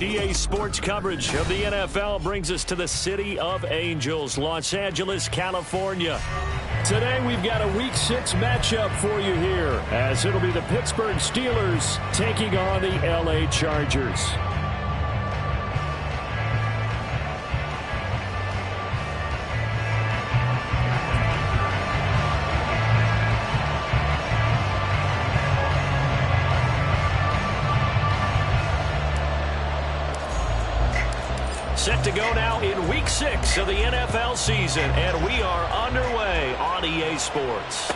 EA Sports coverage of the NFL brings us to the City of Angels, Los Angeles, California. Today we've got a Week 6 matchup for you here, as it'll be the Pittsburgh Steelers taking on the LA Chargers. Set to go now in Week 6 of the NFL season, and we are underway on EA Sports.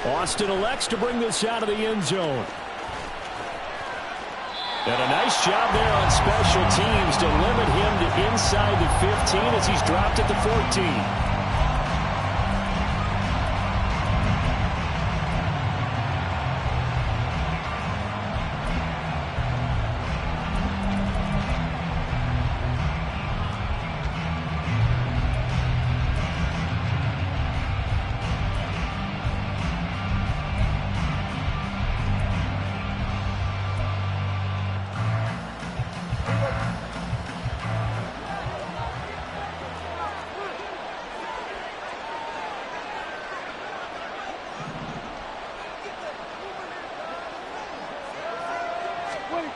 Austin elects to bring this out of the end zone. And a nice job there on special teams to limit him to inside the 15 as he's dropped at the 14.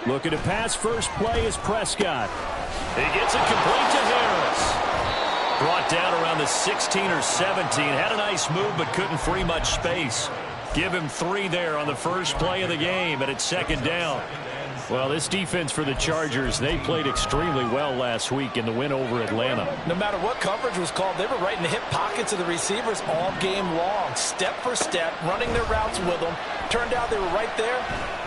Looking to pass, first play is Prescott. He gets it complete to Harris. Brought down around the 16 or 17. Had a nice move but couldn't free much space. Give him 3 there on the first play of the game, and it's second down. Well, this defense for the Chargers, they played extremely well last week in the win over Atlanta. No matter what coverage was called, they were right in the hip pockets of the receivers all game long. Step for step, running their routes with them. Turned out they were right there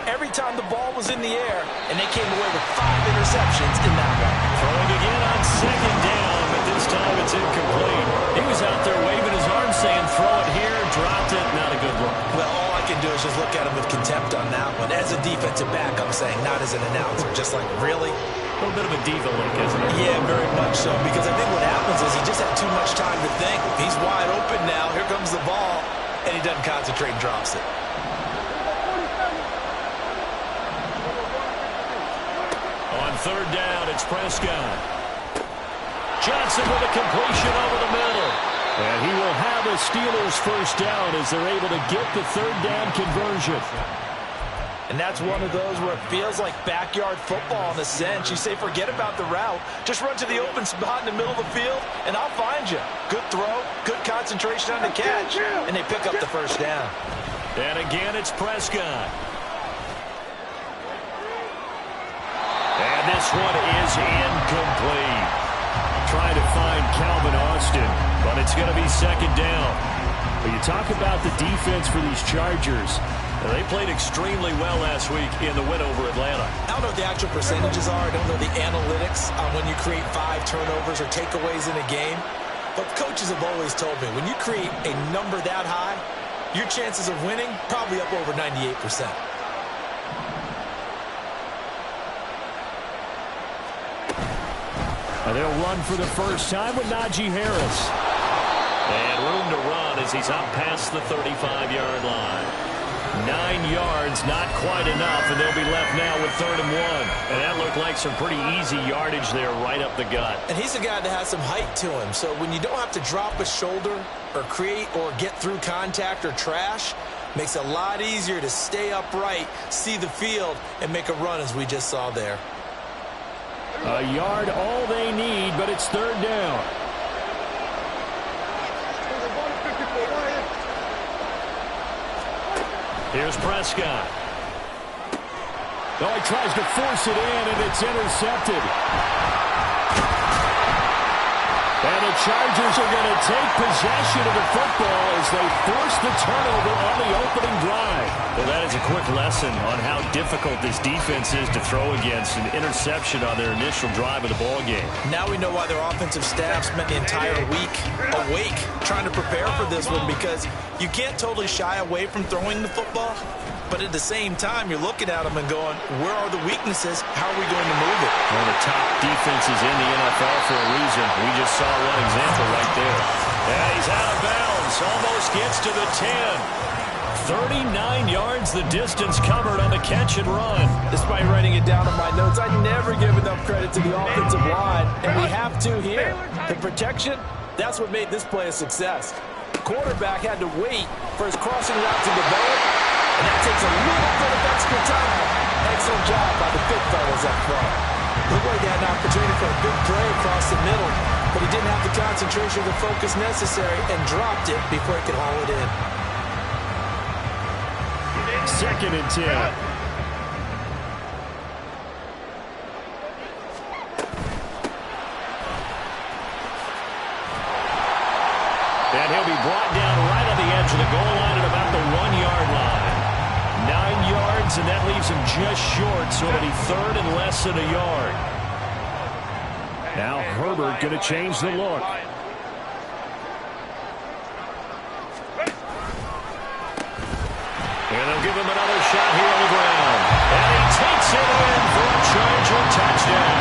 every time the ball was in the air, and they came away with 5 interceptions in that one. Throwing again on second down, but this time it's incomplete. He was out there waving his arm saying, throw it here, dropped it, not a good look. Well, all I can do is just look at him with contempt on that one. As a defensive back, I'm saying, not as an announcer. Just like, really? A little bit of a diva look, isn't it? Yeah, very much so, because I think what happens is he just had too much time to think. He's wide open now, here comes the ball, and he doesn't concentrate and drops it. On third down, it's Prescott. Johnson with a completion over the middle. And he will have a Steelers first down as they're able to get the third down conversion. And that's one of those where it feels like backyard football in a sense. You say, forget about the route. Just run to the open spot in the middle of the field, and I'll find you. Good throw, good concentration on the catch, and they pick up the first down. And again, it's Prescott. And this one is incomplete. Trying to find Calvin Austin, but it's going to be second down. But you talk about the defense for these Chargers. They played extremely well last week in the win over Atlanta. I don't know what the actual percentages are. I don't know the analytics on when you create 5 turnovers or takeaways in a game. But coaches have always told me, when you create a number that high, your chances of winning probably up over 98%. And they'll run for the first time with Najee Harris. And room to run as he's up past the 35-yard line. 9 yards, not quite enough, and they'll be left now with 3rd and 1. And that looked like some pretty easy yardage there right up the gut. And he's a guy that has some height to him, so when you don't have to drop a shoulder or create or get through contact or trash, makes it a lot easier to stay upright, see the field, and make a run as we just saw there. A yard all they need, but it's 3rd down. Here's Prescott. Oh, he tries to force it in, and it's intercepted. And the Chargers are going to take possession of the football as they force the turnover on the opening drive. Well, that is a quick lesson on how difficult this defense is to throw against. An interception on their initial drive of the ball game. Now we know why their offensive staff spent the entire week awake trying to prepare for this one, because you can't totally shy away from throwing the football. But at the same time, you're looking at them and going, where are the weaknesses? How are we going to move it? One of the top defenses in the NFL for a reason. We just saw one example right there. And he's out of bounds. Almost gets to the 10. 39 yards the distance covered on the catch and run. Despite writing it down in my notes, I never give enough credit to the offensive line, and we have to here. The protection, that's what made this play a success. The quarterback had to wait for his crossing route to develop, and that takes a little bit of extra time. Excellent job by the big fellas up front. Looked like he had an opportunity for a big play across the middle, but he didn't have the concentration or the focus necessary and dropped it before he could haul it in. 2nd and 10. And he'll be brought down right on the edge of the goal line at about the 1-yard line. 9 yards, and that leaves him just short, so it'll be 3rd and less than a yard. Now Herbert going to change the look. And they'll give him another shot here on the ground. And he takes it in for a Charger touchdown.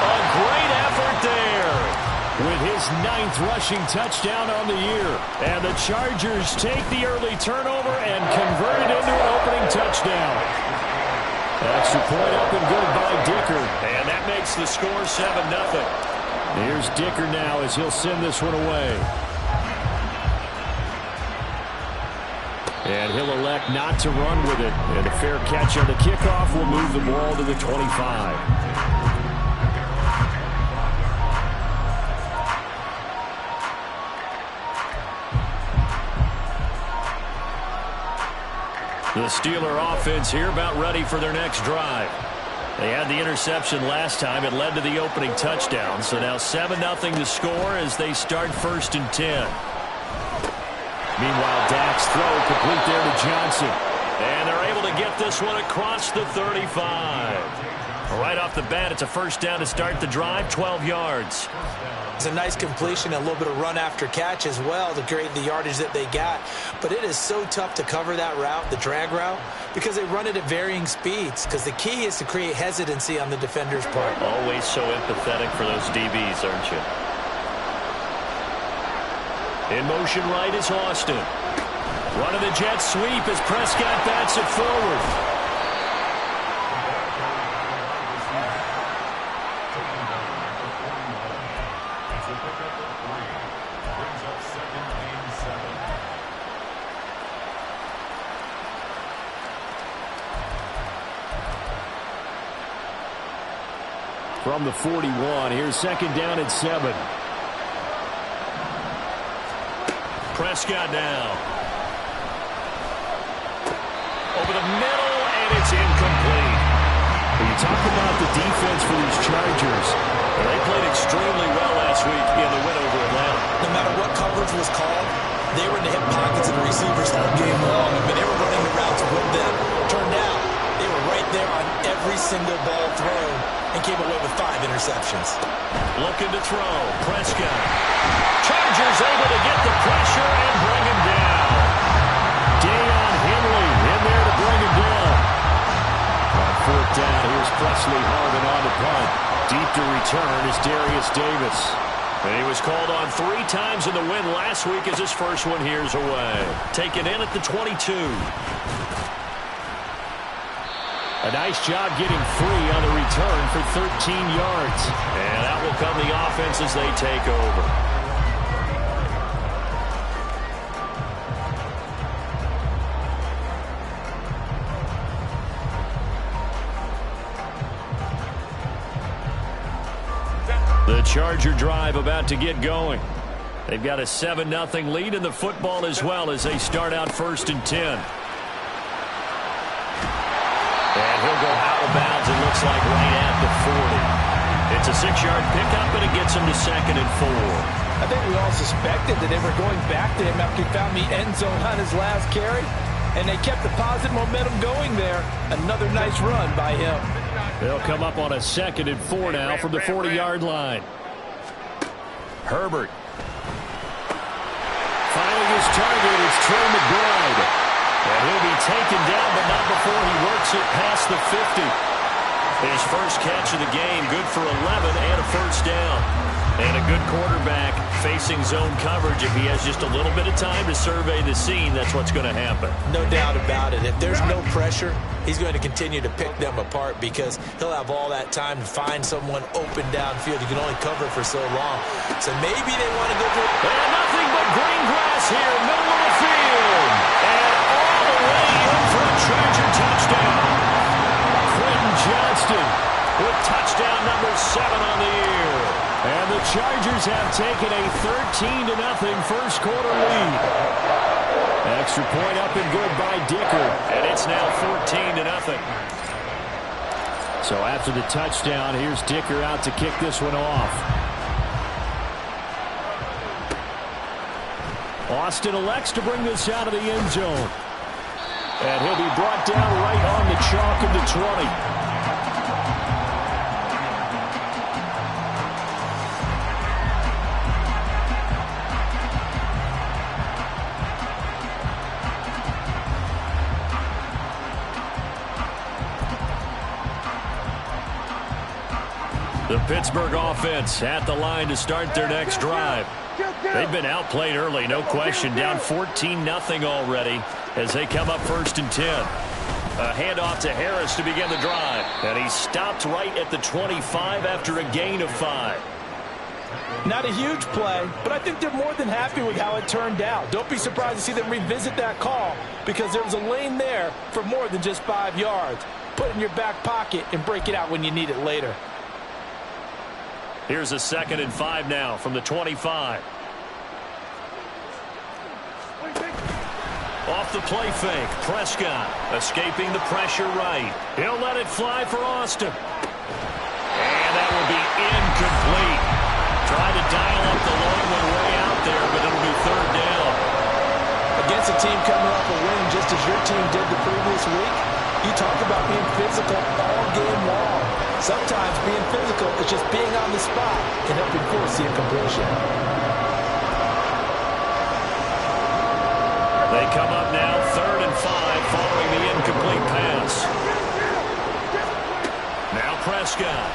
A great effort there with his 9th rushing touchdown on the year. And the Chargers take the early turnover and convert it into an opening touchdown. Extra point up and good by Dicker. And that makes the score 7-0. Here's Dicker now as he'll send this one away. And he'll elect not to run with it. And a fair catch on the kickoff will move the ball to the 25. The Steeler offense here about ready for their next drive. They had the interception last time. It led to the opening touchdown. So now 7-0 to score as they start 1st and 10. Meanwhile, Dak's throw complete there to Johnson. And they're able to get this one across the 35. Right off the bat, it's a 1st down to start the drive, 12 yards. It's a nice completion, a little bit of run after catch as well to create the yardage that they got. But it is so tough to cover that route, the drag route, because they run it at varying speeds. Because the key is to create hesitancy on the defender's part. Always so empathetic for those DBs, aren't you? In motion right is Austin. Running the jet sweep as Prescott bats it forward. From the 41, here's 2nd down and 7. Prescott now. Over the middle, and it's incomplete. When you talk about the defense for these Chargers, they played extremely well last week in the win over Atlanta. No matter what coverage was called, they were in the hip pockets of the receivers all game long. I mean, they were running the routes with them. Turned out, they were right there on every single ball thrown and came away with 5 interceptions. Looking to throw. Prescott. Chargers able to get the pressure and bring him down. Deion Henley in there to bring him down. On 4th down, here's Presley Harvin on the punt. Deep to return is Darius Davis. And he was called on 3 times in the win last week as his first one here's away. Taken in at the 22. A nice job getting free on the return for 13 yards. And that will come the offense as they take over. The Charger drive about to get going. They've got a 7-0 lead in the football as well as they start out 1st and 10. And he'll go out of bounds, it looks like right at the 40. It's a 6-yard pickup, and it gets him to 2nd and 4. I think we all suspected that they were going back to him after he found the end zone on his last carry, and they kept the positive momentum going there. Another nice run by him. They'll come up on a 2nd and 4 now from the 40-yard line. Herbert. Finding his target is Trey McBride. And he'll be taken down, but not before he works it past the 50. His first catch of the game, good for 11 and a 1st down. And a good quarterback facing zone coverage. If he has just a little bit of time to survey the scene, that's what's going to happen. No doubt about it. If there's no pressure, he's going to continue to pick them apart because he'll have all that time to find someone open downfield. You can only cover for so long. So maybe they want to go for it. And nothing but green grass here, middle of the field. And all the way in for a Charger touchdown. Quentin Johnston with touchdown number 7 on the year. And the Chargers have taken a 13-0 first quarter lead. Extra point up and good by Dicker. And it's now 14-0. So after the touchdown, here's Dicker out to kick this one off. Austin elects to bring this out of the end zone. And he'll be brought down right on the chalk of the 20. The Pittsburgh offense at the line to start their next drive. They've been outplayed early, no question. Down 14-0 already as they come up 1st and 10. A handoff to Harris to begin the drive. And he stopped right at the 25 after a gain of 5. Not a huge play, but I think they're more than happy with how it turned out. Don't be surprised to see them revisit that call because there was a lane there for more than just 5 yards. Put it in your back pocket and break it out when you need it later. Here's a 2nd and 5 now from the 25. Off the play fake, Prescott escaping the pressure right. He'll let it fly for Austin. And that will be incomplete. Tried to dial up the long one way out there, but it'll be 3rd down. Against a team coming off a win just as your team did the previous week, you talk about being physical all game long. Sometimes being physical is just being on the spot and helping force the incompletion. They come up now 3rd and 5 following the incomplete pass. Now Prescott.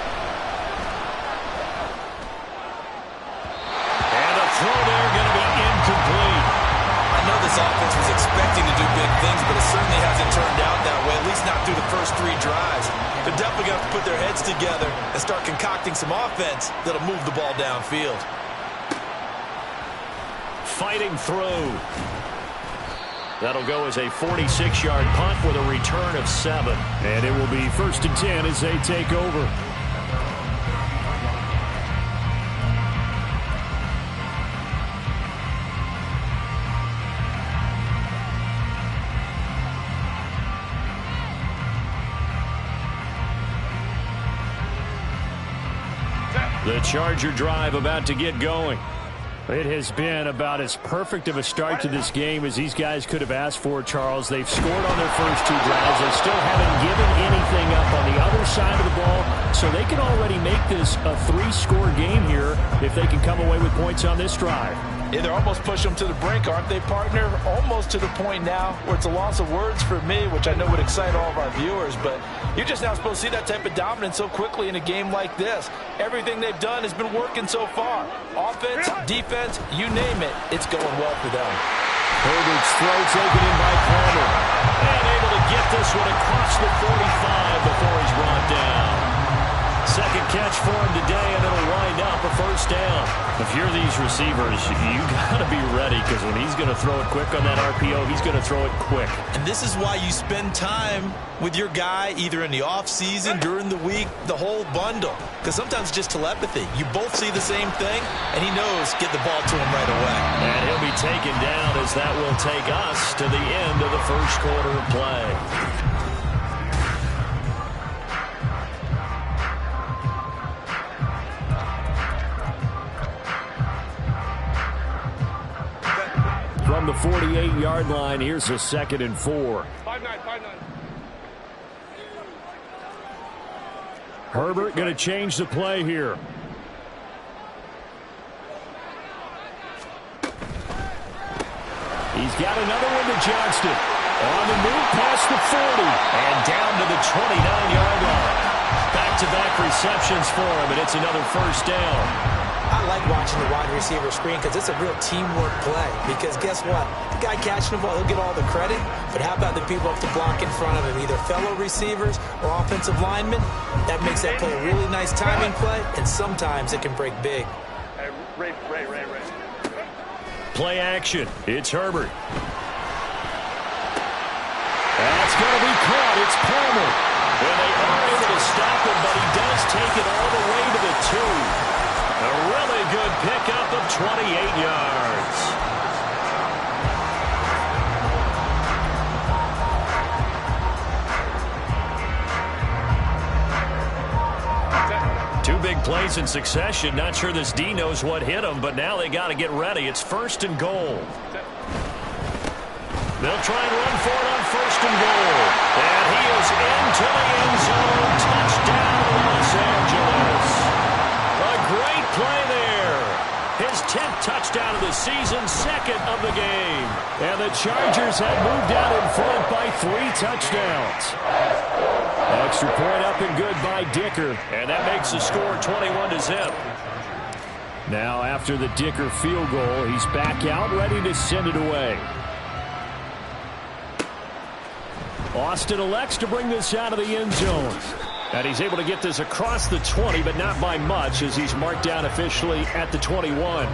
And a throw there going to be incomplete. I know this offense was expecting to do big things, but it certainly hasn't turned out that way, at least not through the first 3 drives. They're definitely going to have to put their heads together and start concocting some offense that'll move the ball downfield. Fighting through. That'll go as a 46-yard punt with a return of 7. And it will be 1st and 10 as they take over. The Charger drive about to get going. It has been about as perfect of a start to this game as these guys could have asked for, Charles. They've scored on their first 2 drives. They still haven't given anything up on the other side of the ball, so they can already make this a 3-score game here if they can come away with points on this drive. Yeah, they're almost pushing them to the brink, aren't they, partner? Almost to the point now where it's a loss of words for me, which I know would excite all of our viewers, but you're just now supposed to see that type of dominance so quickly in a game like this. Everything they've done has been working so far. Offense, defense, you name it, it's going well for them. Herbert's throw taken in by Palmer. And able to get this one across the 45 before he's brought down. Second catch for him today, and it'll wind up a 1st down. If you're these receivers, you got to be ready because when he's going to throw it quick on that RPO, he's going to throw it quick. And this is why you spend time with your guy either in the offseason, during the week, the whole bundle. Because sometimes it's just telepathy. You both see the same thing, and he knows get the ball to him right away. And he'll be taken down as that will take us to the end of the first quarter of play. From the 48-yard line, here's a 2nd and 4. 5-9. Herbert going to change the play here. He's got another one to Johnston. On the move past the 40. And down to the 29-yard line. Back-to-back receptions for him, and it's another 1st down. I like watching the wide receiver screen because it's a real teamwork play. Because guess what? The guy catching the ball, he'll get all the credit. But how about the people up the block in front of him, either fellow receivers or offensive linemen? That makes that play a really nice timing play, and sometimes it can break big. Ray. Play action. It's Herbert. That's going to be caught. It's Palmer. And they are able to stop him, but he does take it all the way to the 2. A really good pickup of 28 yards. Two big plays in succession. Not sure this D knows what hit him, but now they got to get ready. It's 1st and goal. They'll try and run for it on 1st and goal. And he is into the end zone. Touchdown, Los Angeles. A great play there. His 10th touchdown of the season, 2nd of the game. And the Chargers have moved out in front by 3 touchdowns. Extra point up and good by Dicker. And that makes the score 21-0. Now after the Dicker field goal, he's back out ready to send it away. Austin elects to bring this out of the end zone. And he's able to get this across the 20, but not by much, as he's marked down officially at the 21.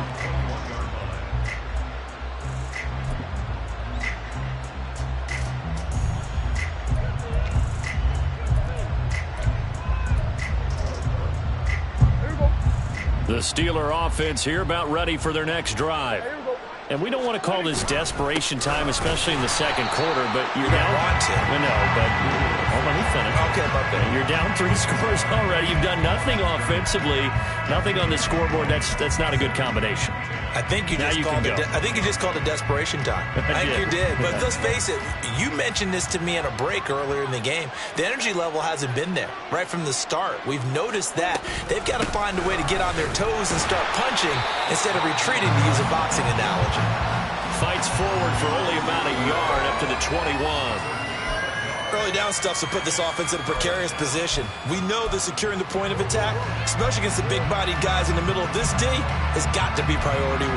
The Steeler offense here about ready for their next drive. And we don't want to call this desperation time, especially in the second quarter, but you're down. Want to. No, but hold on, let me finish. Okay, okay. You're down 3 scores already. You've done nothing offensively, nothing on the scoreboard. That's not a good combination. I think you just called it desperation time. I think you did. But let's face it, you mentioned this to me in a break earlier in the game. The energy level hasn't been there right from the start. We've noticed that. They've got to find a way to get on their toes and start punching instead of retreating, to use a boxing analogy. Fights forward for only about a yard up to the 21. Early down stuff to put this offense in a precarious position. We know that securing the point of attack, especially against the big-bodied guys in the middle of this D, has got to be priority 1.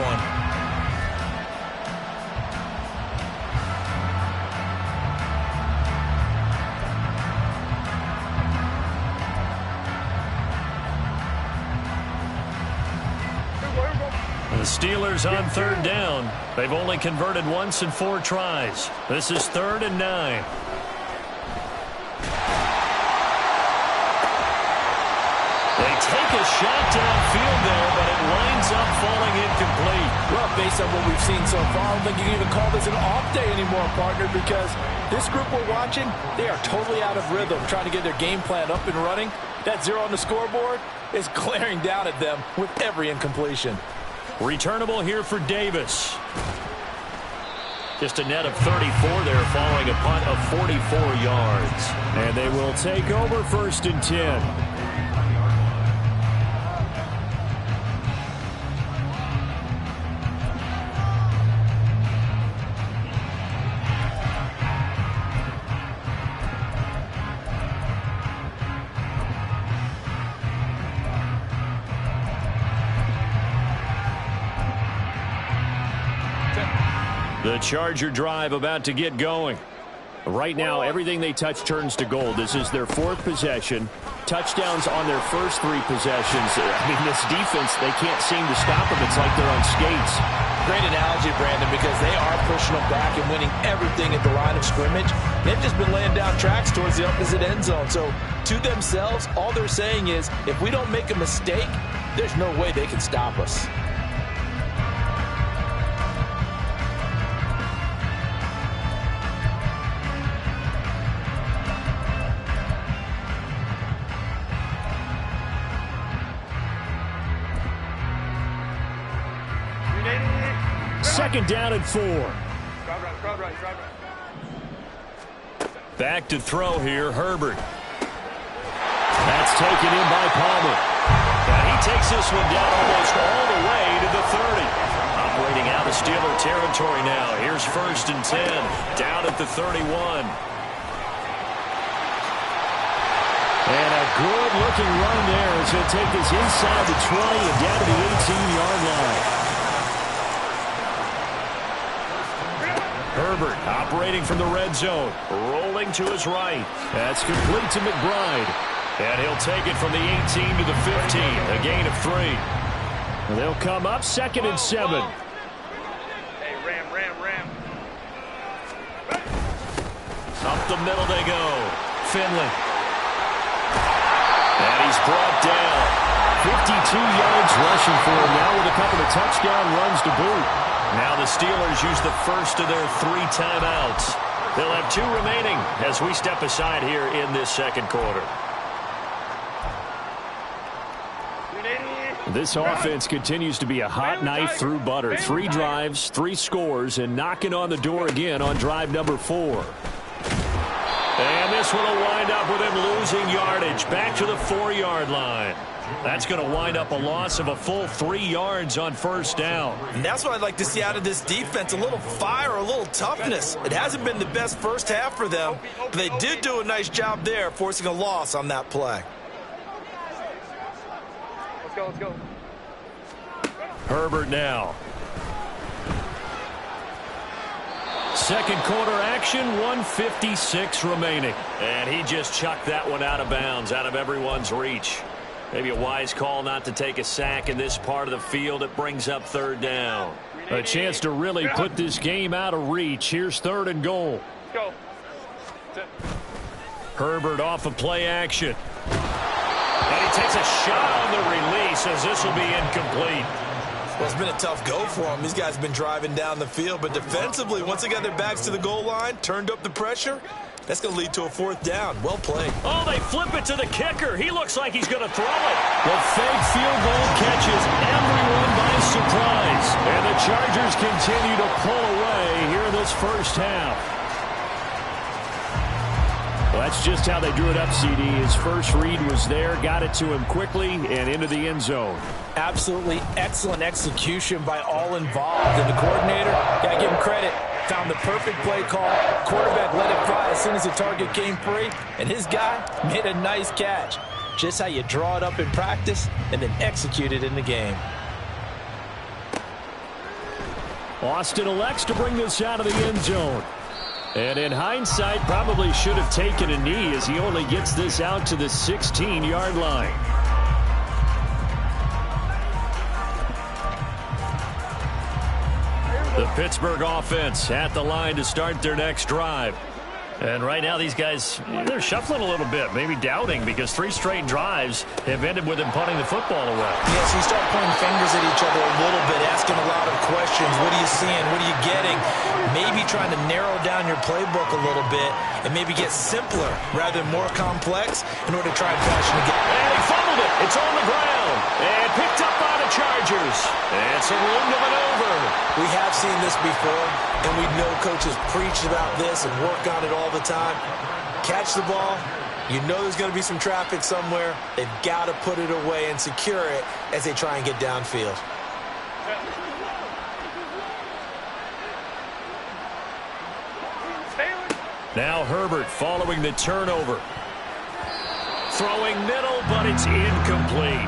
The Steelers on 3rd down. They've only converted once in 4 tries. This is 3rd and 9. They take a shot downfield there, but it winds up falling incomplete. Well, based on what we've seen so far, I don't think you can even call this an off day anymore, partner, because this group we're watching, they are totally out of rhythm, trying to get their game plan up and running. That 0 on the scoreboard is glaring down at them with every incompletion. Returnable here for Davis. Just a net of 34 there, following a punt of 44 yards. And they will take over 1st and 10. The Charger drive about to get going. Right now, everything they touch turns to gold. This is their 4th possession. Touchdowns on their first 3 possessions. I mean, this defense, they can't seem to stop them. It's like they're on skates. Great analogy, Brandon, because they are pushing them back and winning everything at the line of scrimmage. They've just been laying down tracks towards the opposite end zone. So, to themselves, all they're saying is, if we don't make a mistake, there's no way they can stop us. Second down and 4. Back to throw here, Herbert. That's taken in by Palmer. And he takes this one down almost all the way to the 30. Operating out of Steeler territory now. Here's 1st and 10. Down at the 31. And a good-looking run there as he'll take this inside the 20 and down to the 18-yard Herbert operating from the red zone. Rolling to his right. That's complete to McBride. And he'll take it from the 18 to the 15. A gain of 3. They'll come up 2nd and 7. Hey, Ram. Up the middle they go. Finley. And he's brought down. 52 yards rushing for him now with a couple of touchdown runs to boot. Now the Steelers use the first of their 3 timeouts. They'll have 2 remaining as we step aside here in this second quarter. This offense continues to be a hot knife through butter. 3 drives, 3 scores, and knocking on the door again on drive number 4. And this one will wind up with him losing yardage back to the 4-yard line. That's going to wind up a loss of a full 3 yards on first down. And that's what I'd like to see out of this defense, a little fire, a little toughness. It hasn't been the best first half for them, but they did do a nice job there, forcing a loss on that play. Let's go. Herbert now. Second quarter action, 1:56 remaining. And he just chucked that one out of bounds, out of everyone's reach. Maybe a wise call not to take a sack in this part of the field. It brings up 3rd down. A chance to really put this game out of reach. Here's 3rd and goal. Go. Herbert off of play action. And he takes a shot on the release as this will be incomplete. Well, it's been a tough go for them. These guys have been driving down the field, but defensively, once they got their backs to the goal line, turned up the pressure, that's going to lead to a 4th down. Well played. Oh, they flip it to the kicker. He looks like he's going to throw it. The fake field goal catches everyone by surprise. And the Chargers continue to pull away here in this first half. Well, that's just how they drew it up, CD. His first read was there, got it to him quickly, and into the end zone. Absolutely excellent execution by all involved. And the coordinator, got to give him credit, found the perfect play call. Quarterback let it fly as soon as the target came free, and his guy made a nice catch. Just how you draw it up in practice and then execute it in the game. Austin elects to bring this out of the end zone. And in hindsight, probably should have taken a knee as he only gets this out to the 16-yard line. The Pittsburgh offense at the line to start their next drive. And right now these guys, they're shuffling a little bit, maybe doubting, because 3 straight drives have ended with them punting the football away. Yeah, so you start pointing fingers at each other a little bit, asking a lot of questions. What are you seeing? What are you getting? Maybe trying to narrow down your playbook a little bit and maybe get simpler rather than more complex in order to try and fashion a game. And he fumbled it. It's on the ground. And picked up by the Chargers. And some room to maneuver. We have seen this before, and we know coaches preach about this and work on it all the time. Catch the ball. You know there's going to be some traffic somewhere. They've got to put it away and secure it as they try and get downfield. Now Herbert following the turnover. Throwing middle, but it's incomplete.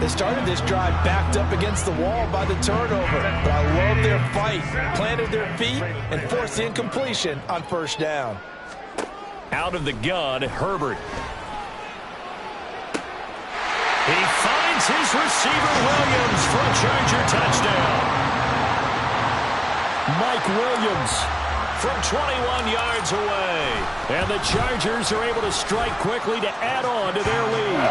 They started this drive backed up against the wall by the turnover, but I love their fight. Planted their feet and forced the incompletion on first down. Out of the gun, Herbert. He finds his receiver, Williams, for a Charger touchdown. Mike Williams from 21 yards away. And the Chargers are able to strike quickly to add on to their lead.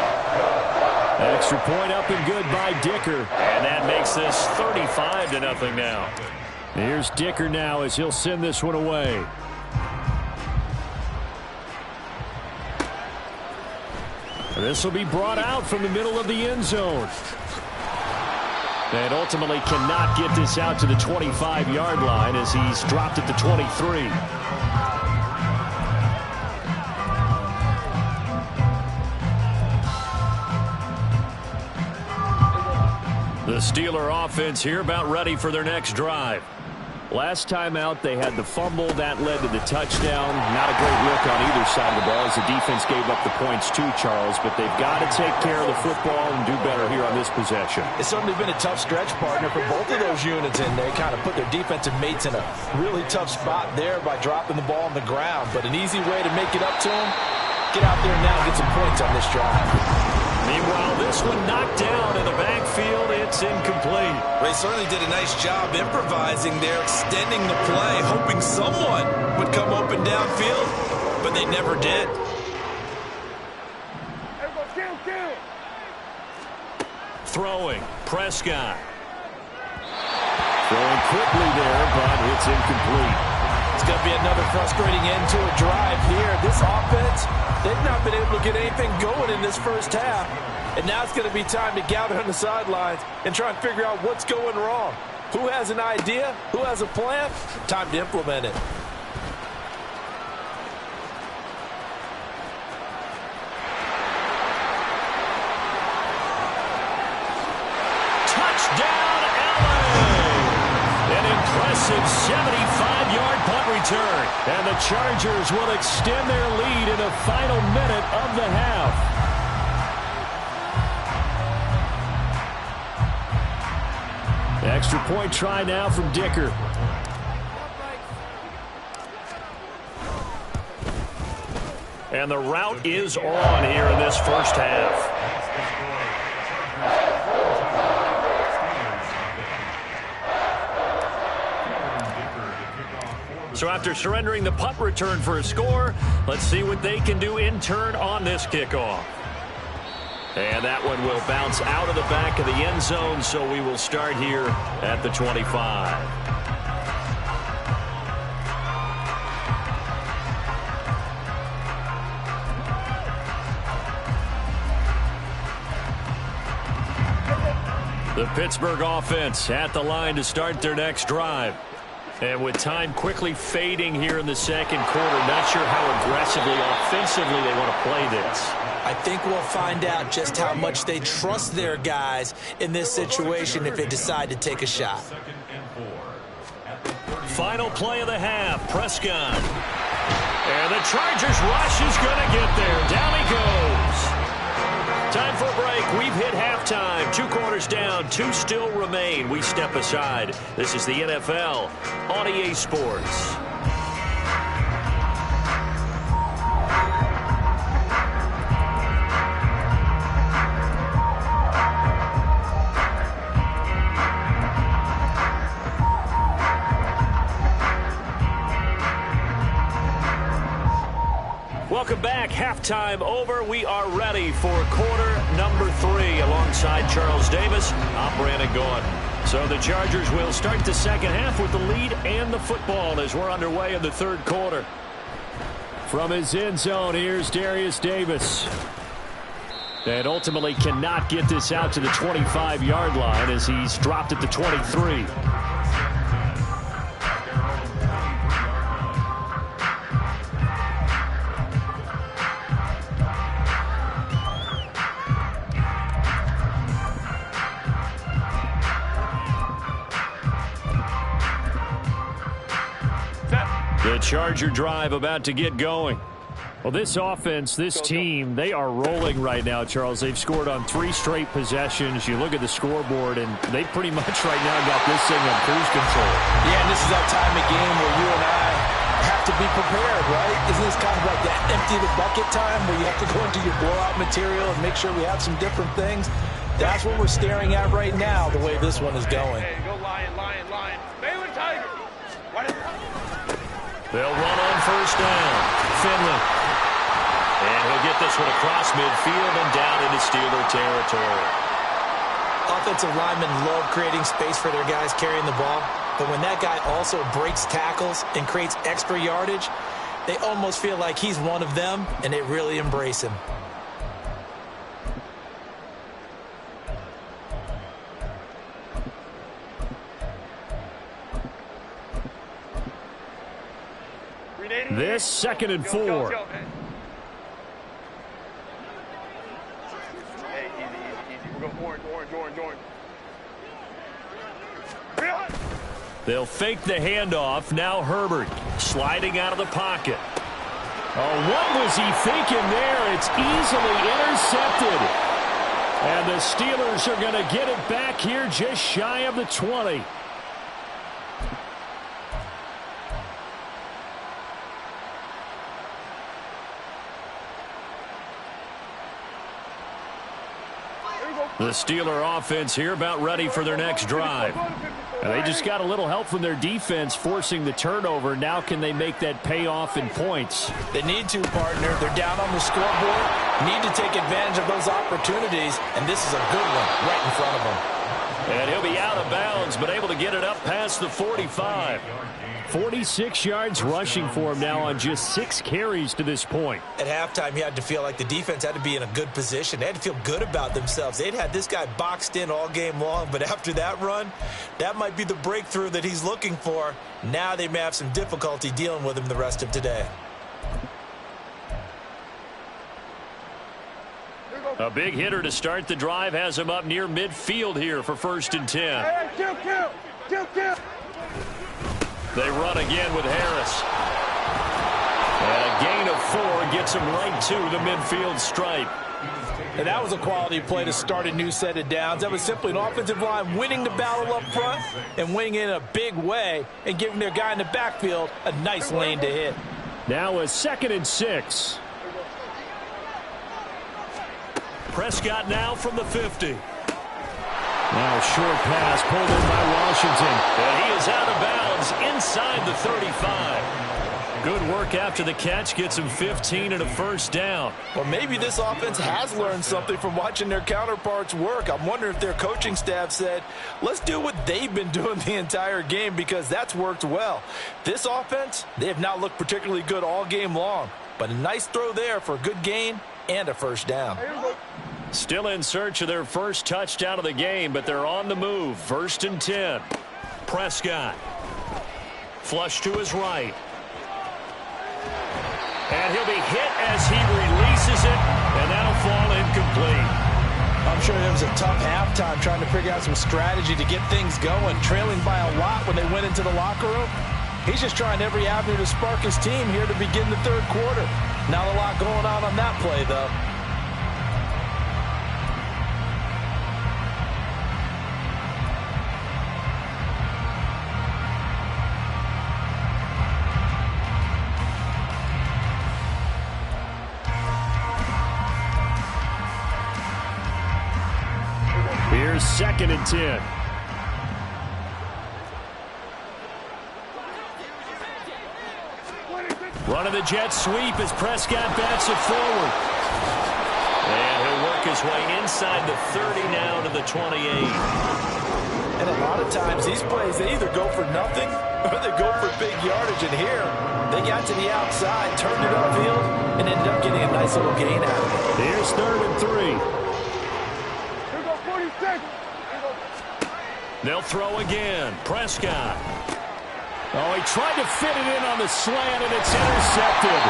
Extra point up and good by Dicker. And that makes this 35-0 now. Here's Dicker now as he'll send this one away. This will be brought out from the middle of the end zone. And ultimately cannot get this out to the 25-yard line as he's dropped at the 23. The Steeler offense here about ready for their next drive. Last time out, they had the fumble. That led to the touchdown. Not a great look on either side of the ball as the defense gave up the points too, Charles. But they've got to take care of the football and do better here on this possession. It's certainly been a tough stretch, partner, for both of those units, and they kind of put their defensive mates in a really tough spot there by dropping the ball on the ground. But an easy way to make it up to them, get out there now and get some points on this drive. Meanwhile, this one knocked down in the backfield. It's incomplete. They certainly did a nice job improvising there, extending the play, hoping someone would come open downfield, but they never did. Throwing, Prescott. Throwing quickly there, but it's incomplete. It's going to be another frustrating end to a drive here. This offense, they've not been able to get anything going in this first half. And now it's going to be time to gather on the sidelines and try and figure out what's going wrong. Who has an idea? Who has a plan? Time to implement it. Touchdown, LA! An impressive 75-yard punt return. And the Chargers will extend their lead in the final minute of the half. Extra point try now from Dicker. And the route is on here in this first half. So after surrendering the punt return for a score, let's see what they can do in turn on this kickoff. And that one will bounce out of the back of the end zone, so we will start here at the 25. The Pittsburgh offense at the line to start their next drive. And with time quickly fading here in the second quarter, not sure how aggressively, offensively they want to play this. I think we'll find out just how much they trust their guys in this situation if they decide to take a shot. Final play of the half, Prescott. And the Chargers rush is going to get there. Down he goes. Time for a break. We've hit halftime. 2 quarters down. 2 still remain. We step aside. This is the NFL on EA Sports. Welcome back. Halftime over. We are ready for quarter number 3 alongside Charles Davis. I'm Brandon Gordon. So the Chargers will start the second half with the lead and the football as we're underway in the third quarter. From his end zone, here's Darius Davis. And ultimately cannot get this out to the 25-yard line as he's dropped at the 23. The Charger drive about to get going. Well, this offense, this team, they are rolling right now, Charles. They've scored on 3 straight possessions. You look at the scoreboard, and they pretty much right now got this thing on cruise control. Yeah, and this is that time of game where you and I have to be prepared, right? Isn't this kind of like that empty the bucket time where you have to go into your blowout material and make sure we have some different things? That's what we're staring at right now, the way this one is going. Hey, go Lion, Lion, Lion. Baylor Tiger. What is They'll run on first down. Finley. And he'll get this one across midfield and down into Steeler territory. Offensive linemen love creating space for their guys carrying the ball, but when that guy also breaks tackles and creates extra yardage, they almost feel like he's one of them, and they really embrace him. This 2nd and 4. Hey, easy. We're going orange. They'll fake the handoff. Now Herbert sliding out of the pocket. Oh, what was he thinking there? It's easily intercepted. And the Steelers are going to get it back here just shy of the 20. The Steeler offense here about ready for their next drive. And they just got a little help from their defense forcing the turnover. Now can they make that pay off in points? They need to, partner. They're down on the scoreboard. Need to take advantage of those opportunities. And this is a good one right in front of them. And he'll be out of bounds, but able to get it up past the 45. 46 yards rushing for him now on just 6 carries to this point. At halftime, you had to feel like the defense had to be in a good position. They had to feel good about themselves. They'd had this guy boxed in all game long, but after that run, that might be the breakthrough that he's looking for. Now they may have some difficulty dealing with him the rest of today. A big hitter to start the drive has him up near midfield here for 1st and 10. Kill. They run again with Harris. And a gain of 4 gets him right to the midfield stripe. And that was a quality play to start a new set of downs. That was simply an offensive line winning the battle up front and winning it in a big way and giving their guy in the backfield a nice lane to hit. Now a 2nd and 6. Prescott now from the 50. Now a short pass pulled in by Washington. And he is out of bounds inside the 35. Good work after the catch. Gets him 15 and a 1st down. Well, maybe this offense has learned something from watching their counterparts work. I'm wondering if their coaching staff said, let's do what they've been doing the entire game because that's worked well. This offense, they have not looked particularly good all game long. But a nice throw there for a good gain and a 1st down. Still in search of their first touchdown of the game, but they're on the move. 1st and 10. Prescott. Flush to his right. And he'll be hit as he releases it, and that'll fall incomplete. I'm sure it was a tough halftime trying to figure out some strategy to get things going, trailing by a lot when they went into the locker room. He's just trying every avenue to spark his team here to begin the 3rd quarter. Not a lot going on that play, though. Here's 2nd and 10. Running the jet sweep as Prescott bats it forward. And he'll work his way inside the 30 now to the 28. And a lot of times these plays, they either go for nothing or they go for big yardage. And here, they got to the outside, turned it upfield, and ended up getting a nice little gain out of it. Here's 3rd and 3. They'll throw again. Prescott. Oh, he tried to fit it in on the slant, and it's intercepted.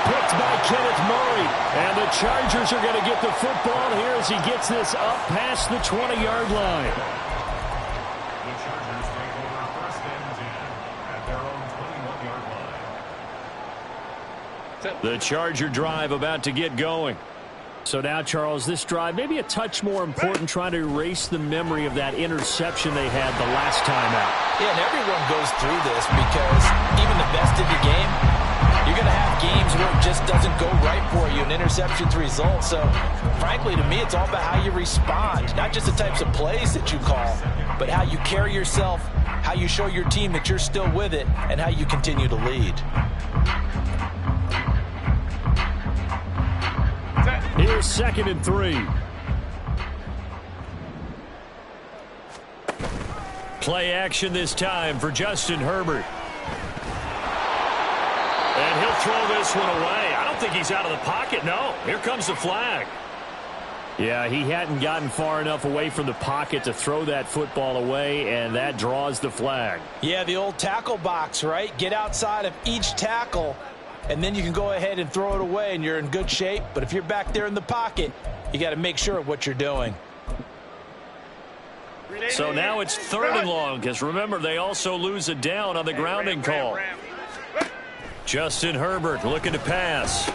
Picked by Kenneth Murray. And the Chargers are going to get the football here as he gets this up past the 20-yard line. The Chargers take over 1st and 10 at their own 21-yard line. The Charger drive about to get going. So now, Charles, this drive maybe a touch more important, trying to erase the memory of that interception they had the last time out. Yeah, and everyone goes through this because even the best of your game, you're going to have games where it just doesn't go right for you, and interceptions result. So, frankly, to me, it's all about how you respond, not just the types of plays that you call, but how you carry yourself, how you show your team that you're still with it, and how you continue to lead. Here's 2nd and 3. Play action this time for Justin Herbert. And he'll throw this one away. I don't think he's out of the pocket. No, here comes the flag. Yeah, he hadn't gotten far enough away from the pocket to throw that football away, and that draws the flag. Yeah, the old tackle box, right? Get outside of each tackle, and then you can go ahead and throw it away, and you're in good shape. But if you're back there in the pocket, you got to make sure of what you're doing. So now it's 3rd and long, because remember, they also lose a down on the grounding call. Justin Herbert looking to pass.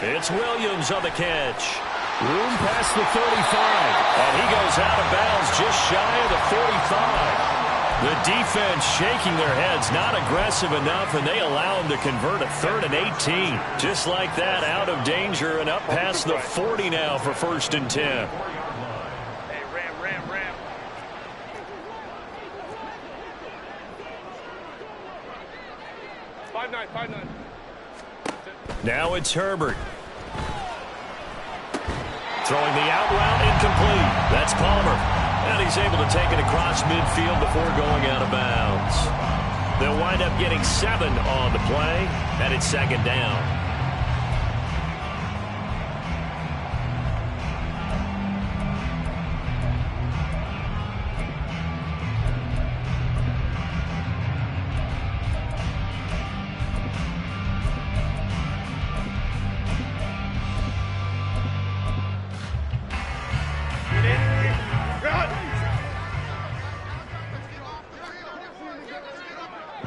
It's Williams on the catch. Room past the 35. And he goes out of bounds just shy of the 45. The defense shaking their heads, not aggressive enough, and they allow him to convert a 3rd and 18. Just like that, out of danger and up past the 40 now for 1st and 10. Hey, ram. 5-9. Now it's Herbert. Throwing the out route incomplete. That's Palmer. And he's able to take it across midfield before going out of bounds. They'll wind up getting 7 on the play, and it's 2nd down.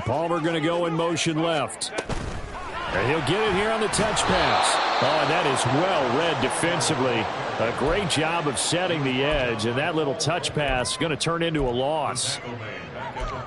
Palmer going to go in motion left. And he'll get it here on the touch pass. Oh, and that is well read defensively. A great job of setting the edge, and that little touch pass going to turn into a loss.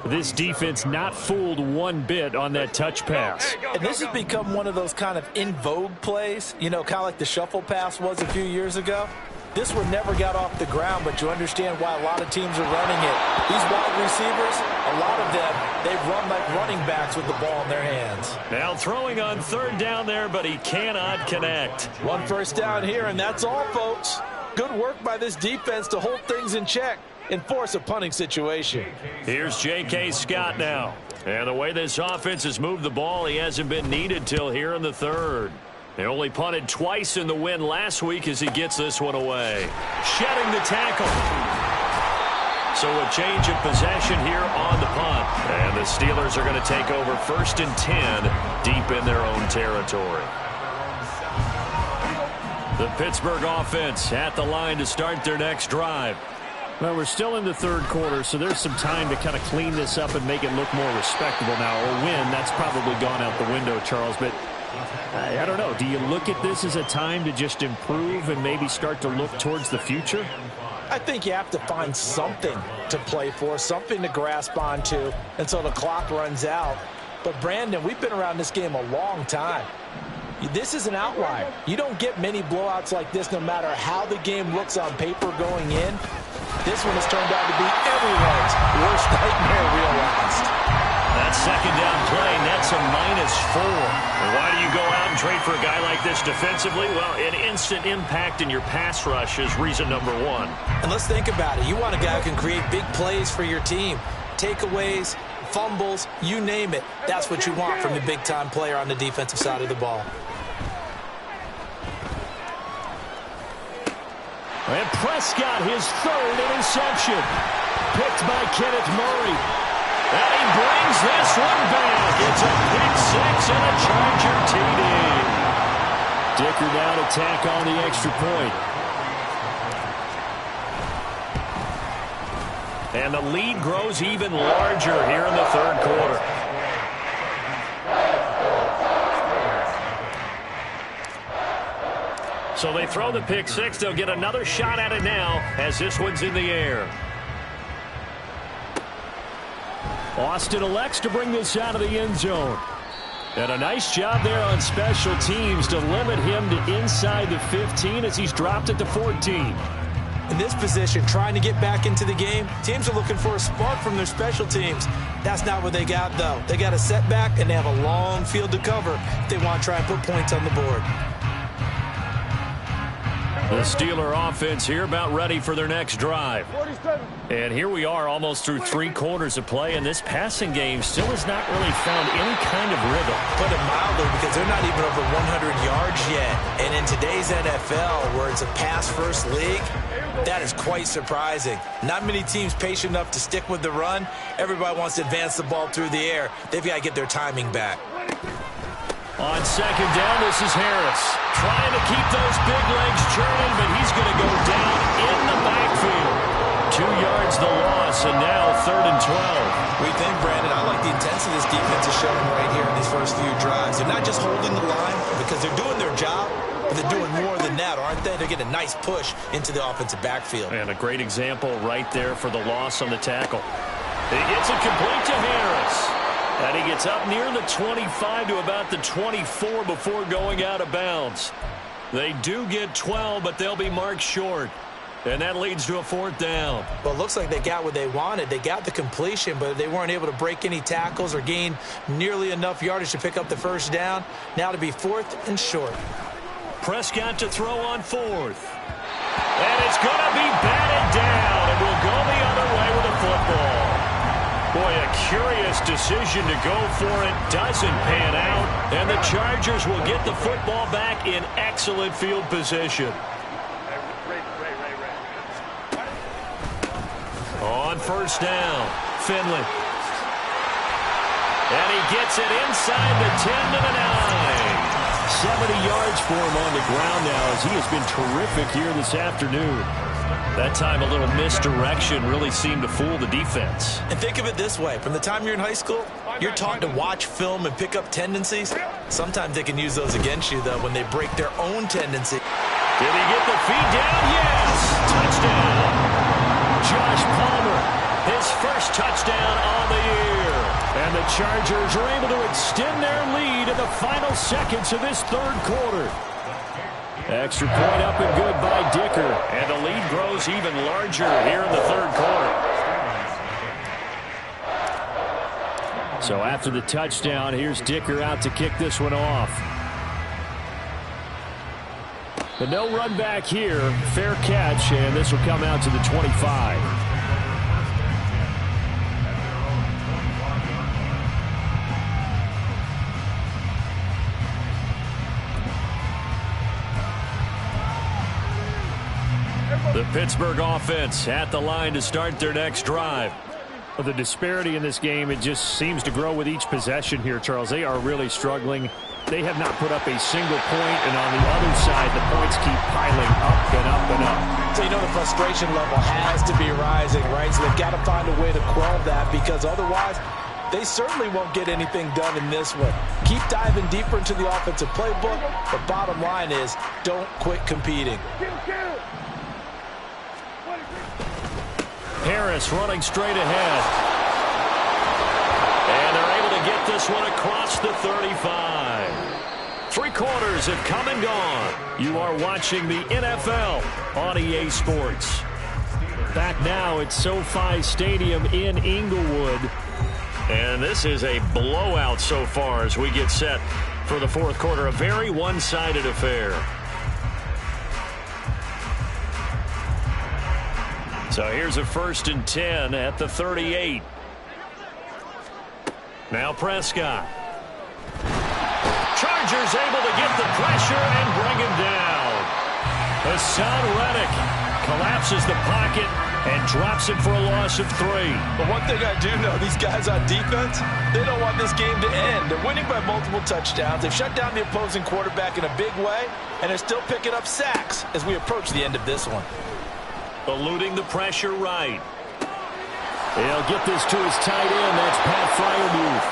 This defense not fooled one bit on that touch pass. And this has become one of those kind of in vogue plays, you know, kind of like the shuffle pass was a few years ago. This one never got off the ground, but you understand why a lot of teams are running it. These wide receivers, a lot of them, they run like running backs with the ball in their hands. Now throwing on 3rd down there, but he cannot connect. 1 first down here, and that's all, folks. Good work by this defense to hold things in check and force a punting situation. Here's J.K. Scott now. And the way this offense has moved the ball, he hasn't been needed till here in the 3rd. They only punted twice in the win last week as he gets this one away. Shedding the tackle. So a change of possession here on the punt. And the Steelers are going to take over 1st and 10 deep in their own territory. The Pittsburgh offense at the line to start their next drive. Well, we're still in the 3rd quarter, so there's some time to kind of clean this up and make it look more respectable now. Or win, that's probably gone out the window, Charles. But I don't know. Do you look at this as a time to just improve and maybe start to look towards the future? I think you have to find something to play for, something to grasp onto until the clock runs out. But, Brandon, we've been around this game a long time. This is an outlier. You don't get many blowouts like this no matter how the game looks on paper going in. This one has turned out to be everyone's worst nightmare realized. That 2nd down play nets a -4. Why do you go out and trade for a guy like this defensively? Well, an instant impact in your pass rush is reason number 1. And let's think about it. You want a guy who can create big plays for your team. Takeaways, fumbles, you name it. That's what you want from a big-time player on the defensive side of the ball. And Prescott, his 3rd interception. Picked by Kenneth Murray. And he brings this one back. It's a pick 6 and a Charger TD. Dicker now to tack on the extra point. And the lead grows even larger here in the 3rd quarter. So they throw the pick 6. They'll get another shot at it now as this one's in the air. Austin elects to bring this out of the end zone. And a nice job there on special teams to limit him to inside the 15 as he's dropped it to 14. In this position, trying to get back into the game, teams are looking for a spark from their special teams. That's not what they got, though. They got a setback, and they have a long field to cover if they want to try and put points on the board. The Steeler offense here about ready for their next drive. And here we are almost through 3 quarters of play, and this passing game still has not really found any kind of rhythm. Put it mildly, because they're not even over 100 yards yet. And in today's NFL, where it's a pass-first league, that is quite surprising. Not many teams patient enough to stick with the run. Everybody wants to advance the ball through the air. They've got to get their timing back. On 2nd down, this is Harris. Trying to keep those big legs churning, but he's going to go down in the backfield. 2 yards records the loss, and now 3rd and 12. We think, Brandon, I like the intensity this defense is showing right here in these first few drives. They're not just holding the line because they're doing their job, but they're doing more than that, aren't they? They're getting a nice push into the offensive backfield. And a great example right there for the loss on the tackle. He gets it complete to Harris. And he gets up near the 25 to about the 24 before going out of bounds. They do get 12, but they'll be marked short. And that leads to a 4th down. Well, it looks like they got what they wanted. They got the completion, but they weren't able to break any tackles or gain nearly enough yardage to pick up the 1st down. Now to be 4th and short. Prescott to throw on 4th. And it's going to be batted down, and we'll go the other way with the football. Boy, a curious decision to go for it. Doesn't pan out, and the Chargers will get the football back in excellent field position. On 1st down, Finley. And he gets it inside the 10 to the 9. 70 yards for him on the ground now as he has been terrific here this afternoon. That time a little misdirection really seemed to fool the defense. And think of it this way. From the time you're in high school, you're taught to watch film and pick up tendencies. Sometimes they can use those against you, though, when they break their own tendency. Did he get the feed down? Yes! Touchdown! Josh Palmer, his first touchdown on the year. And the Chargers are able to extend their lead in the final seconds of this 3rd quarter. Extra point up and good by Dicker. And the lead grows even larger here in the 3rd quarter. So after the touchdown, here's Dicker out to kick this one off. But no run back here. Fair catch, and this will come out to the 25. The Pittsburgh offense at the line to start their next drive. Well, the disparity in this game, it just seems to grow with each possession here, Charles. They are really struggling. They have not put up a single point, and on the other side, the points keep piling up and up and up. So you know the frustration level has to be rising, right? So they've got to find a way to quell that, because otherwise they certainly won't get anything done in this one. Keep diving deeper into the offensive playbook. The bottom line is don't quit competing. Harris running straight ahead. And they're able to get this one across the 35. 3 quarters have come and gone. You are watching the NFL on EA Sports. Back now at SoFi Stadium in Inglewood. And this is a blowout so far as we get set for the 4th quarter. A very one-sided affair. So here's a 1st and 10 at the 38. Now Prescott. Chargers able to get the pressure and bring him down. Hassan Reddick collapses the pocket and drops it for a loss of 3. But one thing I do know, these guys on defense, they don't want this game to end. They're winning by multiple touchdowns. They've shut down the opposing quarterback in a big way, and they're still picking up sacks as we approach the end of this one. Eluding the pressure right. He'll get this to his tight end. That's Pat Freiermuth.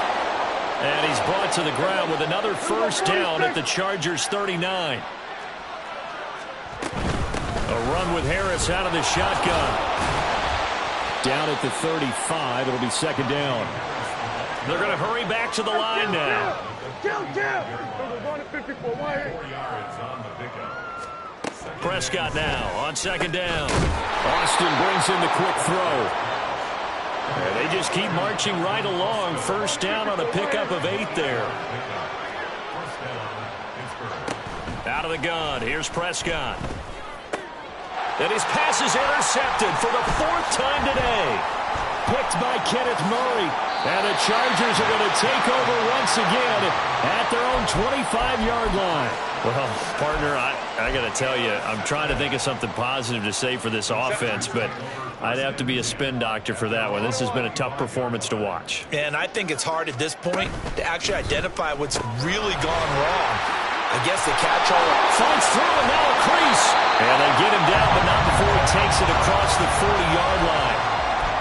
And he's brought to the ground with another 1st down at the Chargers 39. A run with Harris out of the shotgun. Down at the 35. It'll be 2nd down. They're going to hurry back to the line now. Prescott now on 2nd down. Austin brings in the quick throw. And they just keep marching right along. 1st down on a pickup of 8 there. Out of the gun. Here's Prescott. And his pass is intercepted for the 4th time today. Picked by Kenneth Murray. And the Chargers are going to take over once again at their own 25-yard line. Well, partner, I got to tell you, I'm trying to think of something positive to say for this offense, but I'd have to be a spin doctor for that one. This has been a tough performance to watch. And I think it's hard at this point to actually identify what's really gone wrong. I guess the catch-all finds through and now a crease. And they get him down, but not before he takes it across the 40-yard line.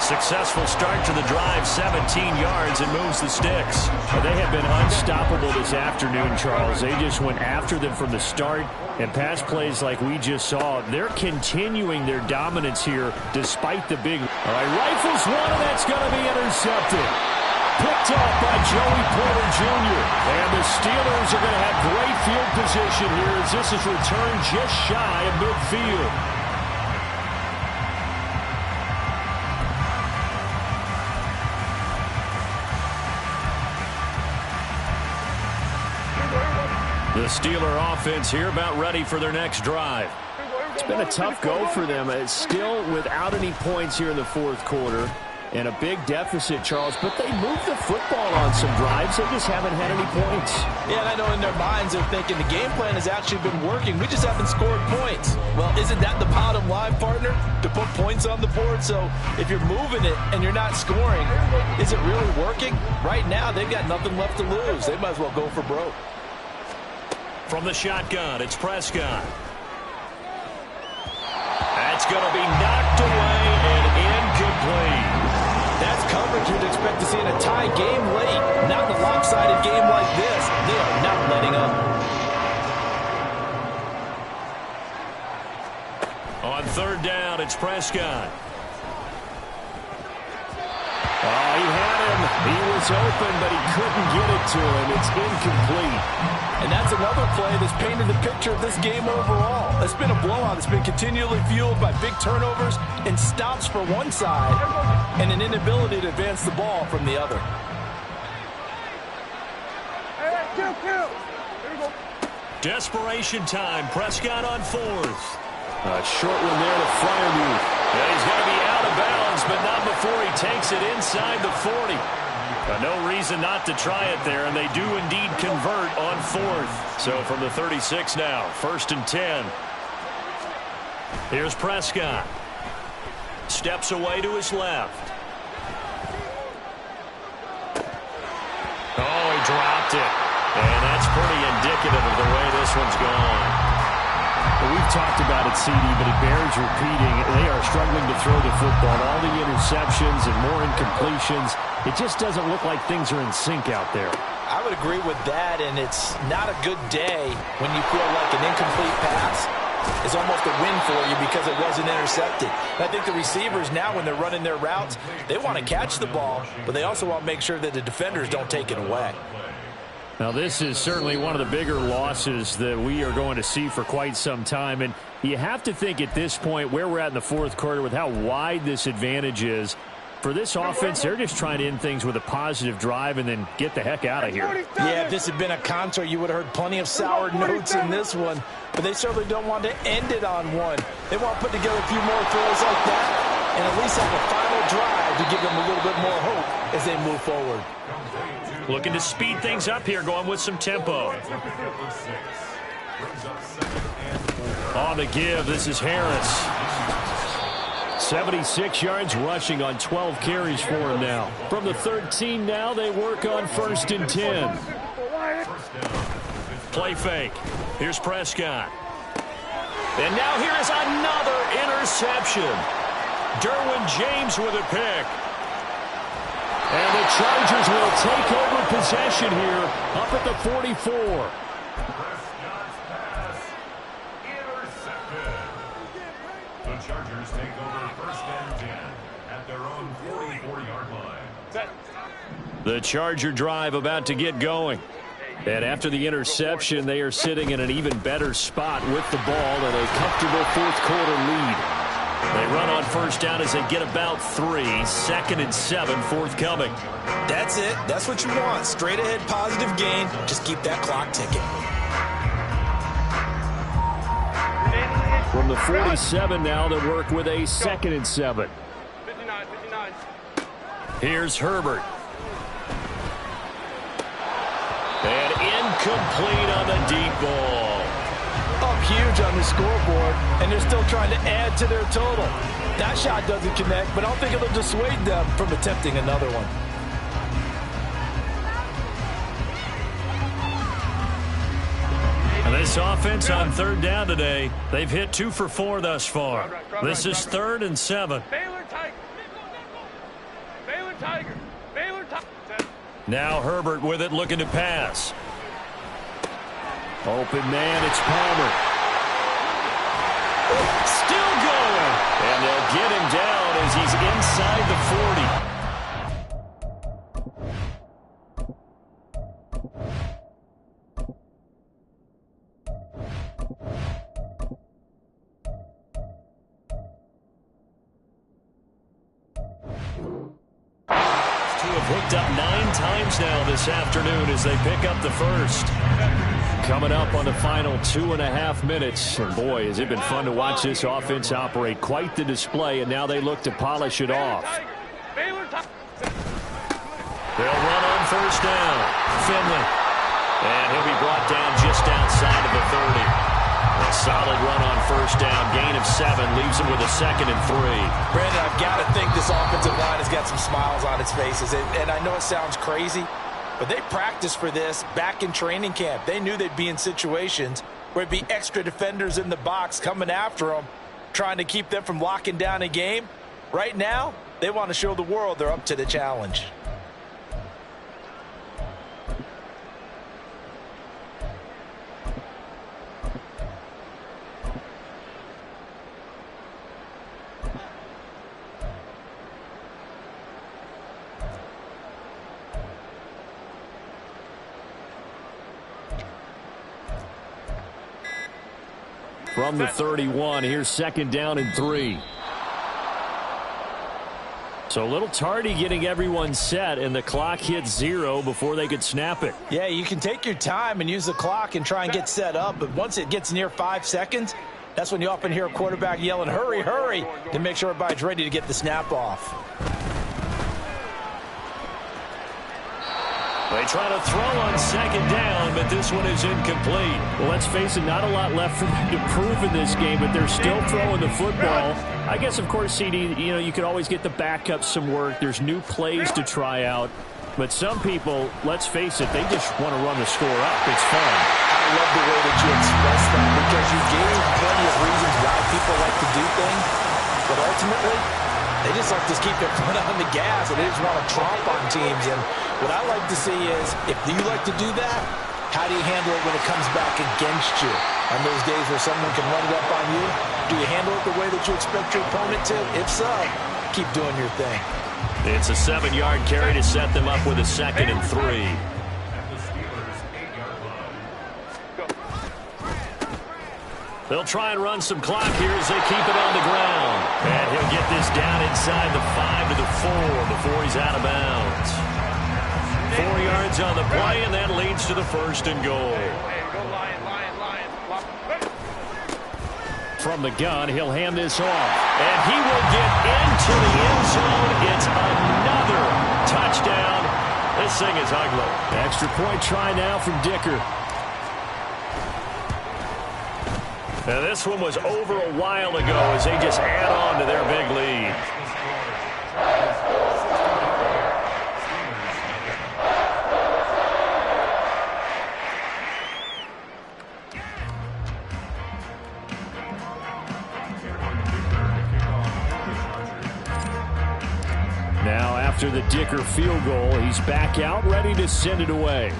Successful start to the drive, 17 yards, and moves the sticks. They have been unstoppable this afternoon, Charles. They just went after them from the start, and pass plays like we just saw. They're continuing their dominance here despite the big. All right, rifles one, and that's going to be intercepted. Picked up by Joey Porter Jr. And the Steelers are going to have great field position here as this is returned just shy of midfield. The Steeler offense here about ready for their next drive. It's been a tough go for them. It's still without any points here in the fourth quarter. And a big deficit, Charles. But they moved the football on some drives. They just haven't had any points. Yeah, and I know in their minds they're thinking the game plan has actually been working. We just haven't scored points. Well, isn't that the bottom line, partner? To put points on the board? So if you're moving it and you're not scoring, is it really working? Right now, they've got nothing left to lose. They might as well go for broke. From the shotgun, it's Prescott. That's going to be knocked away and incomplete. That's coverage you'd expect to see in a tie game late. Not in a lopsided game like this. They are not letting up. On third down, it's Prescott. Oh, he had him. He was open, but he couldn't get it to him. It's incomplete. And that's another play that's painted the picture of this game overall. It's been a blowout. It's been continually fueled by big turnovers and stops for one side and an inability to advance the ball from the other. Desperation time. Prescott on fourth. A short one there to Freiermuth. Yeah, he's going to be out of bounds, but not before he takes it inside the 40. No reason not to try it there, and they do indeed convert on fourth. So from the 36 now, 1st and 10. Here's Prescott. Steps away to his left. Oh, he dropped it. And that's pretty indicative of the way this one's gone. Well, we've talked about it, CD, but it bears repeating. They are struggling to throw the football. All the interceptions and more incompletions. It just doesn't look like things are in sync out there. I would agree with that, and it's not a good day when you feel like an incomplete pass is almost a win for you because it wasn't intercepted. And I think the receivers now, when they're running their routes, they want to catch the ball, but they also want to make sure that the defenders don't take it away. Now, this is certainly one of the bigger losses that we are going to see for quite some time. And you have to think at this point where we're at in the fourth quarter with how wide this advantage is. For this offense, they're just trying to end things with a positive drive and then get the heck out of here. Yeah, if this had been a concert, you would have heard plenty of sour notes in this one. But they certainly don't want to end it on one. They want to put together a few more throws like that and at least have a final drive to give them a little bit more hope as they move forward. Looking to speed things up here, going with some tempo. On the give, this is Harris. 76 yards rushing on 12 carries for him now. From the 13 now, they work on 1st and 10. Play fake. Here's Prescott. And now here is another interception. Derwin James with a pick. And the Chargers will take over possession here up at the 44. The Chargers take over 1st and 10 at their own 44-yard line. The Charger drive about to get going. And after the interception, they are sitting in an even better spot with the ball and a comfortable fourth quarter lead. They run on 1st down as they get about 3. 2nd and 7 forthcoming. That's it. That's what you want. Straight ahead positive gain. Just keep that clock ticking. From the 47 now, they work with a 2nd and 7. 59. Here's Herbert. And incomplete on the deep ball. Up huge on the scoreboard, and they're still trying to add to their total. That shot doesn't connect, but I don't think it'll dissuade them from attempting another one. And this offense on 3rd down today, they've hit 2 for 4 thus far. This is 3rd and 7. Tigers. Baylor Tigers. Now Herbert with it, looking to pass. Open man, it's Palmer. Still going. And they'll get him down as he's inside the 40. Hooked up 9 times now this afternoon as they pick up the first. Coming up on the final 2.5 minutes. And boy, has it been fun to watch this offense operate. Quite the display, and now they look to polish it off. They'll run on first down. Finley. And he'll be brought down just outside of the 30. A solid run on first down. Gain of 7 leaves him with a 2nd and 3. Brandon, I've got to think this offensive line has got some smiles on its faces. And I know it sounds crazy, but they practiced for this back in training camp. They knew they'd be in situations where it'd be extra defenders in the box coming after them, trying to keep them from locking down a game. Right now, they want to show the world they're up to the challenge. From the 31, here's 2nd down and 3. So a little tardy getting everyone set, and the clock hits 0 before they could snap it. Yeah, you can take your time and use the clock and try and get set up, but once it gets near 5 seconds, that's when you often hear a quarterback yelling, hurry, hurry, to make sure everybody's ready to get the snap off. They try to throw on 2nd down, but this one is incomplete. Well, let's face it, not a lot left for them to prove in this game, but they're still throwing the football. I guess, of course, CD, you could always get the backups some work. There's new plays to try out. But some people, let's face it, they just want to run the score up. It's fun. I love the way that you express that because you gave plenty of reasons why people like to do things. But ultimately, they just like to keep their foot on the gas, and they just want to tromp on teams. And what I like to see is, if you like to do that, how do you handle it when it comes back against you? On those days where someone can run it up on you, do you handle it the way that you expect your opponent to? If so, keep doing your thing. It's a 7-yard carry to set them up with a 2nd and 3. They'll try and run some clock here as they keep it on the ground. And he'll get this down inside the 5 to the 4 before he's out of bounds. 4 yards on the play, and that leads to the 1st and goal. From the gun, he'll hand this off. And he will get into the end zone. It's another touchdown. This thing is ugly. Extra point try now from Dicker. Now this one was over a while ago as they just add on to their big lead. Now after the Dicker field goal, he's back out, ready to send it away.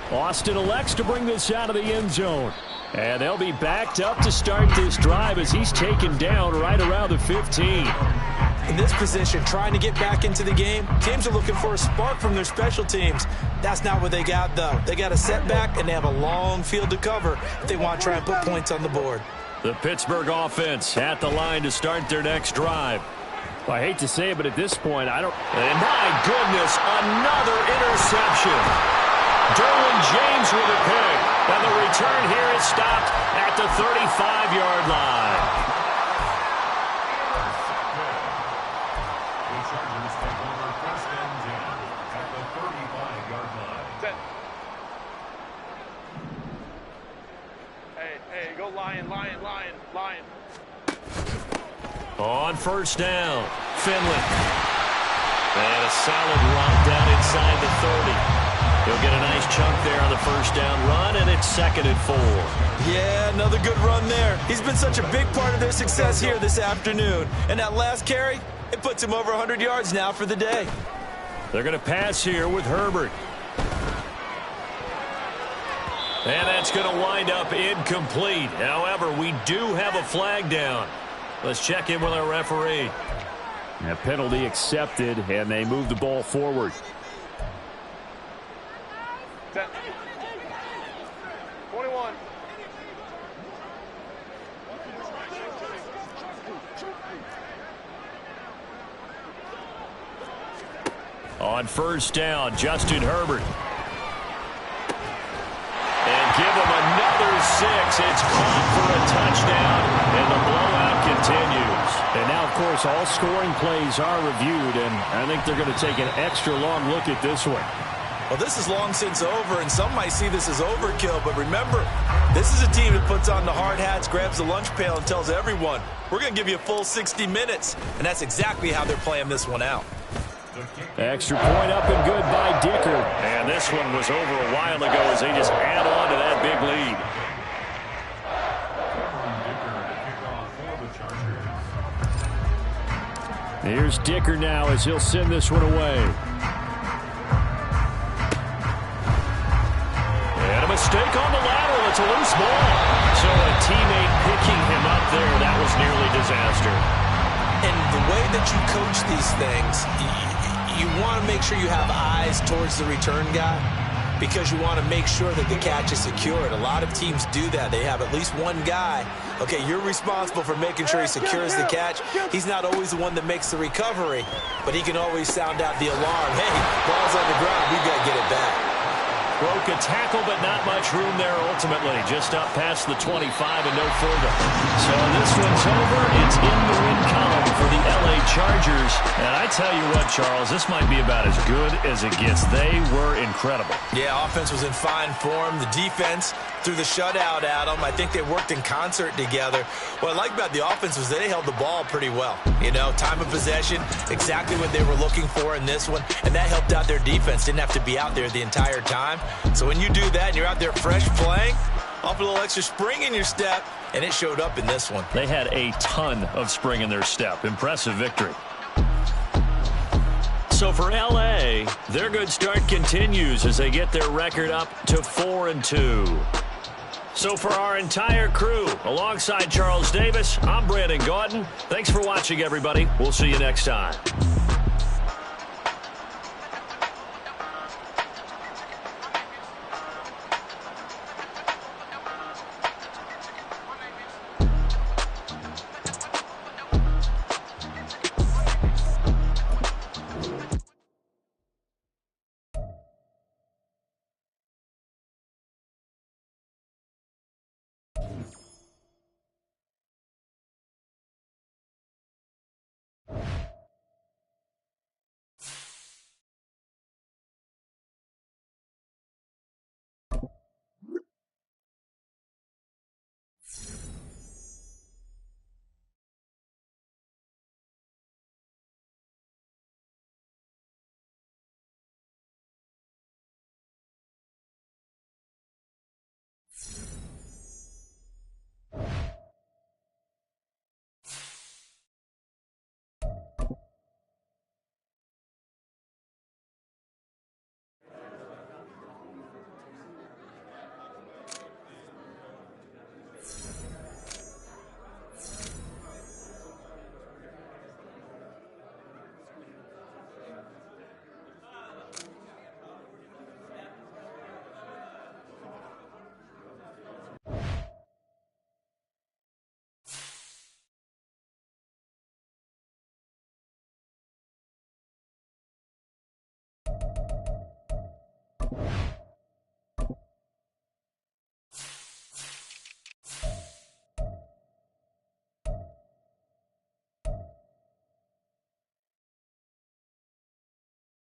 Austin elects to bring this out of the end zone. And they'll be backed up to start this drive as he's taken down right around the 15. In this position, trying to get back into the game, teams are looking for a spark from their special teams. That's not what they got, though. They got a setback, and they have a long field to cover if they want to try and put points on the board. The Pittsburgh offense at the line to start their next drive. Well, I hate to say it, but at this point, I don't... And my goodness, another interception. Derwin James with a pick. And the return here is stopped at the 35-yard line. The Chargers take over 1st and 10 at the 35-yard line. Hey, go Lion. On first down, Finley. And a solid run down inside the 30. He'll get a nice chunk there on the first down run, and it's 2nd and 4. Yeah, another good run there. He's been such a big part of their success here this afternoon. And that last carry, it puts him over 100 yards now for the day. They're going to pass here with Herbert. And that's going to wind up incomplete. However, we do have a flag down. Let's check in with our referee. A penalty accepted, and they move the ball forward. 21. On first down, Justin Herbert. And give him another 6. It's caught for a touchdown, and the blowout continues. And now, of course, all scoring plays are reviewed, and I think they're going to take an extra long look at this one. Well, this is long since over, and some might see this as overkill. But remember, this is a team that puts on the hard hats, grabs the lunch pail, and tells everyone, we're going to give you a full 60 minutes. And that's exactly how they're playing this one out. Extra point up and good by Dicker. And this one was over a while ago as they just add on to that big lead. Here's Dicker now as he'll send this one away. And a mistake on the lateral. It's a loose ball. So a teammate picking him up there, that was nearly disaster. And the way that you coach these things, you want to make sure you have eyes towards the return guy because you want to make sure that the catch is secured. A lot of teams do that. They have at least one guy. Okay, you're responsible for making sure he secures the catch. He's not always the one that makes the recovery, but he can always sound out the alarm. Hey, ball's on the ground. We've got to get it back. Broke a tackle, but not much room there ultimately. Just up past the 25 and no further. So this one's over. It's in the win column for the L.A. Chargers. And I tell you what, Charles, this might be about as good as it gets. They were incredible. Yeah, offense was in fine form. The defense threw the shutout at them. I think they worked in concert together. What I like about the offense was they held the ball pretty well. You know, time of possession, exactly what they were looking for in this one. And that helped out their defense. Didn't have to be out there the entire time. So when you do that and you're out there fresh playing, off a little extra spring in your step, and it showed up in this one. They had a ton of spring in their step. Impressive victory. So for L.A., their good start continues as they get their record up to 4-2. So for our entire crew, alongside Charles Davis, I'm Brandon Gaudin. Thanks for watching, everybody. We'll see you next time.